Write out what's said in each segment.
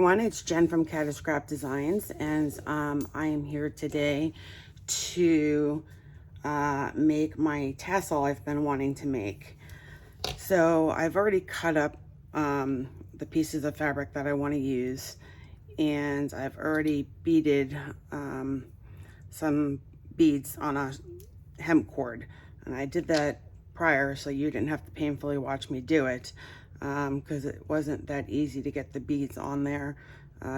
everyone, it's Jen from catascrapdesigns, and I am here today to make my tassel I've been wanting to make. So I've already cut up the pieces of fabric that I want to use, and I've already beaded some beads on a hemp cord, and I did that prior so you didn't have to painfully watch me do it, because it wasn't that easy to get the beads on there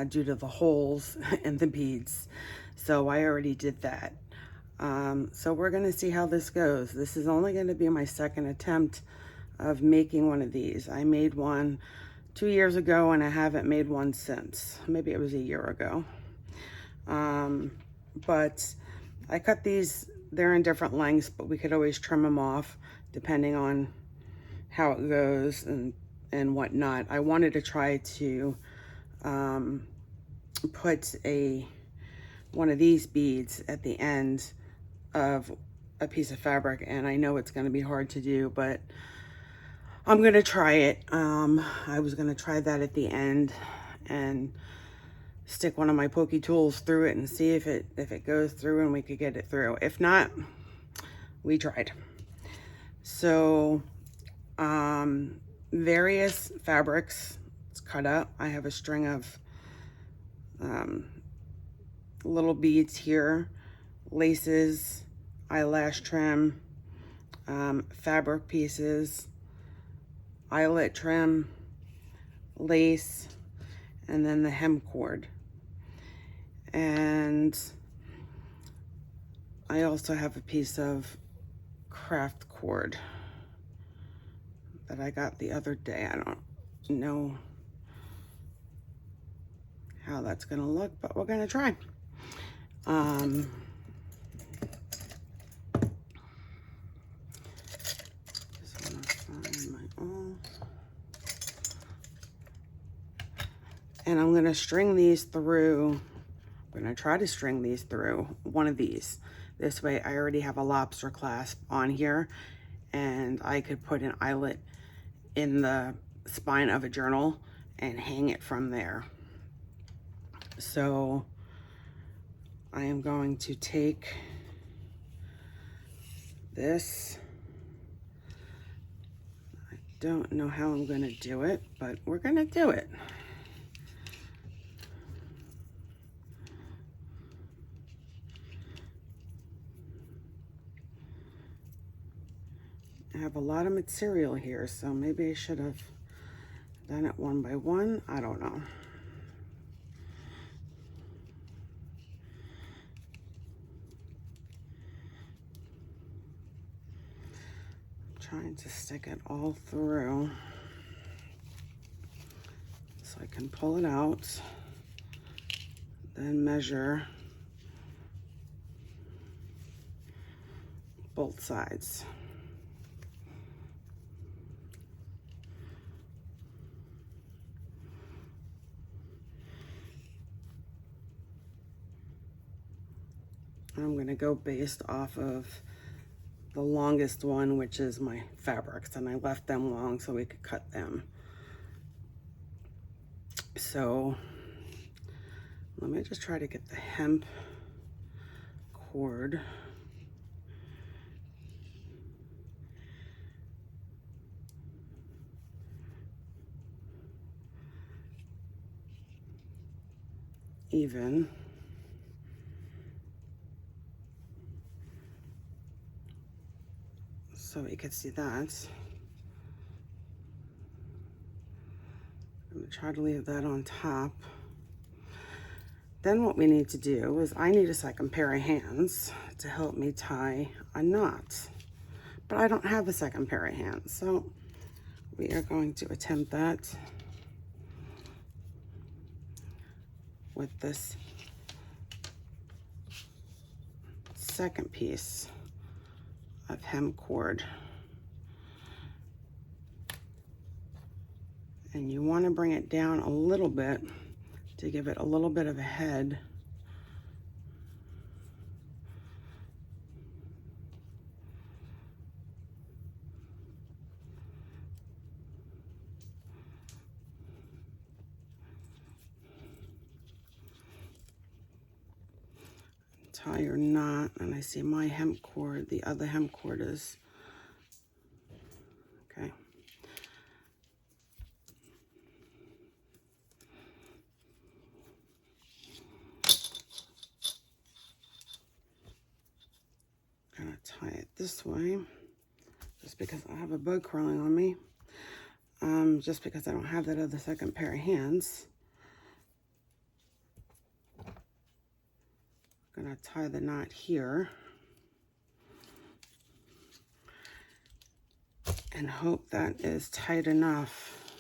due to the holes in the beads. So I already did that. So we're gonna see how this goes. This is only gonna be my second attempt of making one of these. I made one 2 years ago and I haven't made one since. Maybe it was a year ago. But I cut these, they're in different lengths, but we could always trim them off depending on how it goes and whatnot. I wanted to try to put one of these beads at the end of a piece of fabric, and I know it's going to be hard to do, but I'm going to try it. I was going to try that at the end and stick one of my pokey tools through it and see if it goes through and we could get it through. If not, we tried. So various fabrics, it's cut up. I have a string of little beads here, laces, eyelash trim, fabric pieces, eyelet trim, lace, and then the hem cord. And I also have a piece of craft cord that I got the other day. I don't know how that's gonna look, but we're gonna try. Just wanna find my own. And I'm gonna string these through. I'm gonna try to string these through one of these. This way I already have a lobster clasp on here, and I could put an eyelet in the spine of a journal and hang it from there. So I am going to take this. I don't know how I'm gonna do it, but we're gonna do it. I have a lot of material here, so maybe I should have done it one by one. I don't know. I'm trying to stick it all through so I can pull it out, then measure both sides. I'm gonna go based off of the longest one, which is my fabrics, and I left them long so we could cut them. So let me just try to get the hemp cord. Even. So you can see that. I'm gonna try to leave that on top. Then what we need to do is I need a second pair of hands to help me tie a knot. But I don't have a second pair of hands, so we are going to attempt that with this second piece of hem cord. And you want to bring it down a little bit to give it a little bit of a head. tie your knot, and I see my hemp cord, the other hemp cord is, okay. Gonna tie it this way, just because I have a bug crawling on me. Just because I don't have that other second pair of hands. I'm gonna tie the knot here and hope that is tight enough.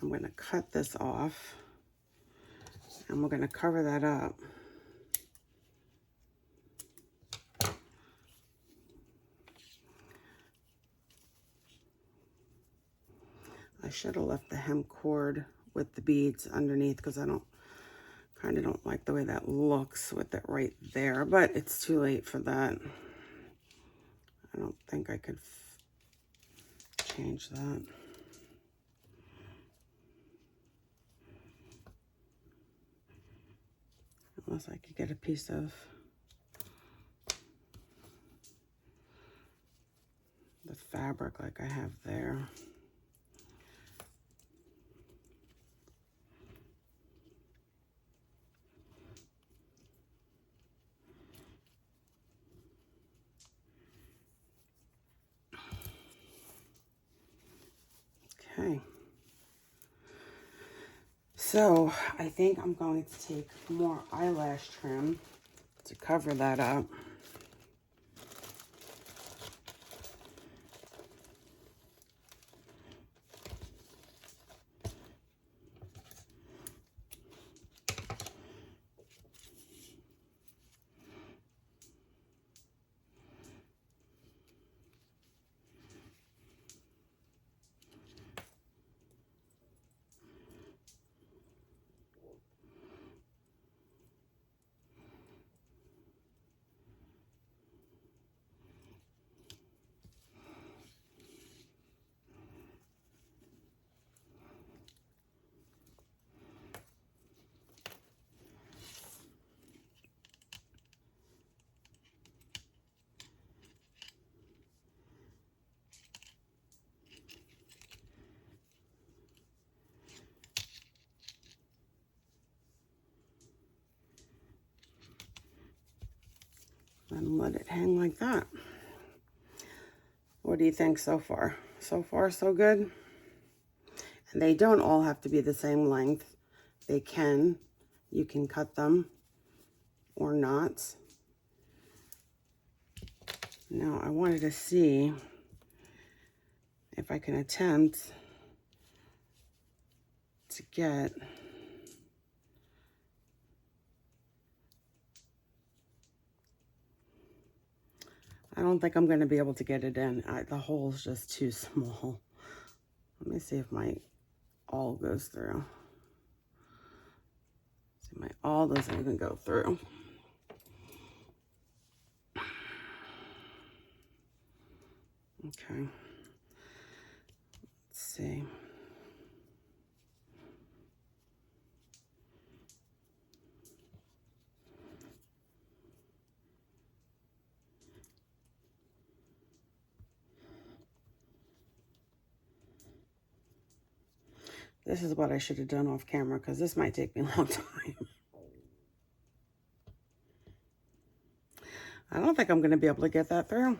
I'm gonna cut this off and we're gonna cover that up. I should have left the hemp cord with the beads underneath because I kind of don't like the way that looks with it right there, but it's too late for that. I don't think I could change that. Unless I could get a piece of the fabric like I have there. Okay. So I think I'm going to take more eyelash trim to cover that up. And let it hang like that. What do you think so far? So far, so good? And they don't all have to be the same length. You can cut them or not. Now, I wanted to see if I can attempt to get I don't think I'm going to be able to get it in. The hole's just too small. Let me see if my awl goes through. See, my awl doesn't even go through. Okay. Let's see. This is what I should have done off camera because this might take me a long time. I don't think I'm going to be able to get that through.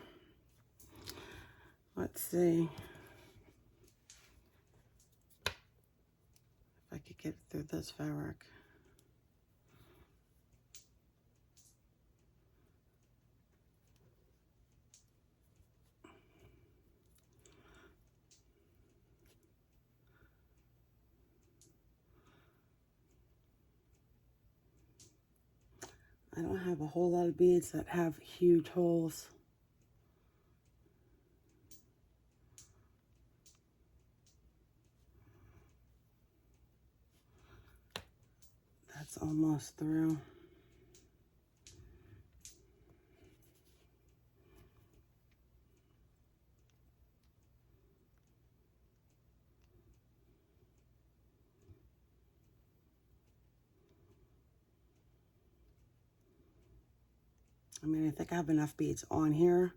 Let's see if I could get through this fabric. I don't have a whole lot of beads that have huge holes. That's almost through. I mean, I think I have enough beads on here.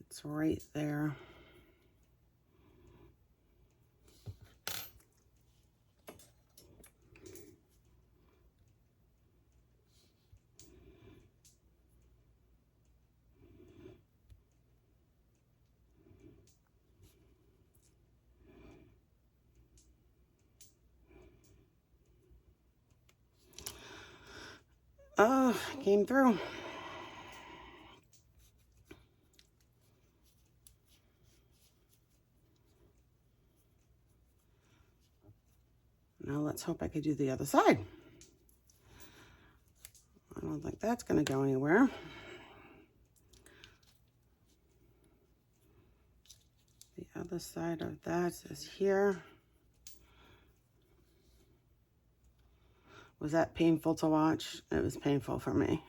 It's right there. Oh, came through. Now let's hope I could do the other side. I don't think that's going to go anywhere. The other side of that is here. Was that painful to watch? It was painful for me.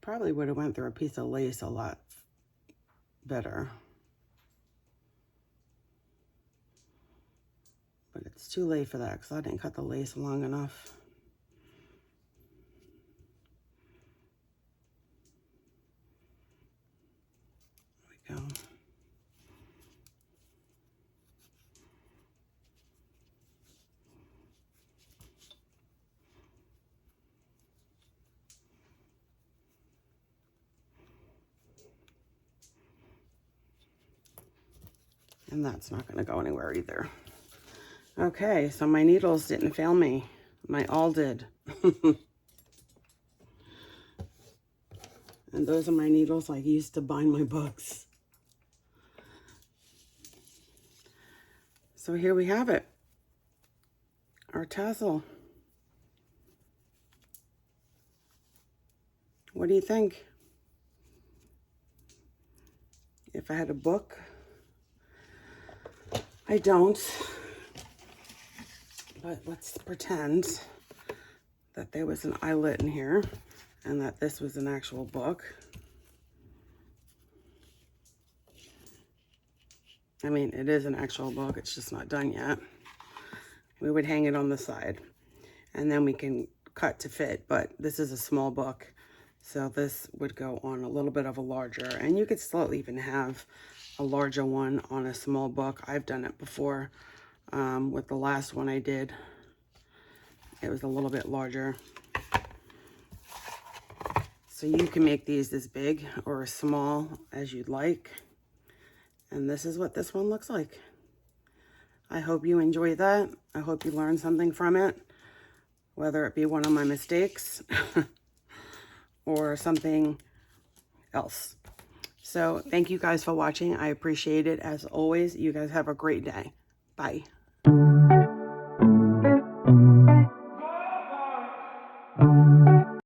Probably would have went through a piece of lace a lot better. But it's too late for that because I didn't cut the lace long enough. There we go. And that's not going to go anywhere either. Okay, so my needles didn't fail me. My awl did. And those are my needles I used to bind my books. So here we have it. Our tassel. What do you think? If I had a book, I don't, but let's pretend that there was an eyelet in here and that this was an actual book. I mean, it is an actual book, it's just not done yet. We would hang it on the side and then we can cut to fit, but this is a small book, so this would go on a little bit of a larger, and you could still even have a larger one on a small book. I've done it before with the last one I did. It was a little bit larger. So you can make these as big or as small as you'd like. And this is what this one looks like. I hope you enjoy that. I hope you learned something from it, whether it be one of my mistakes or something else. So thank you guys for watching. I appreciate it as always. You guys have a great day. Bye.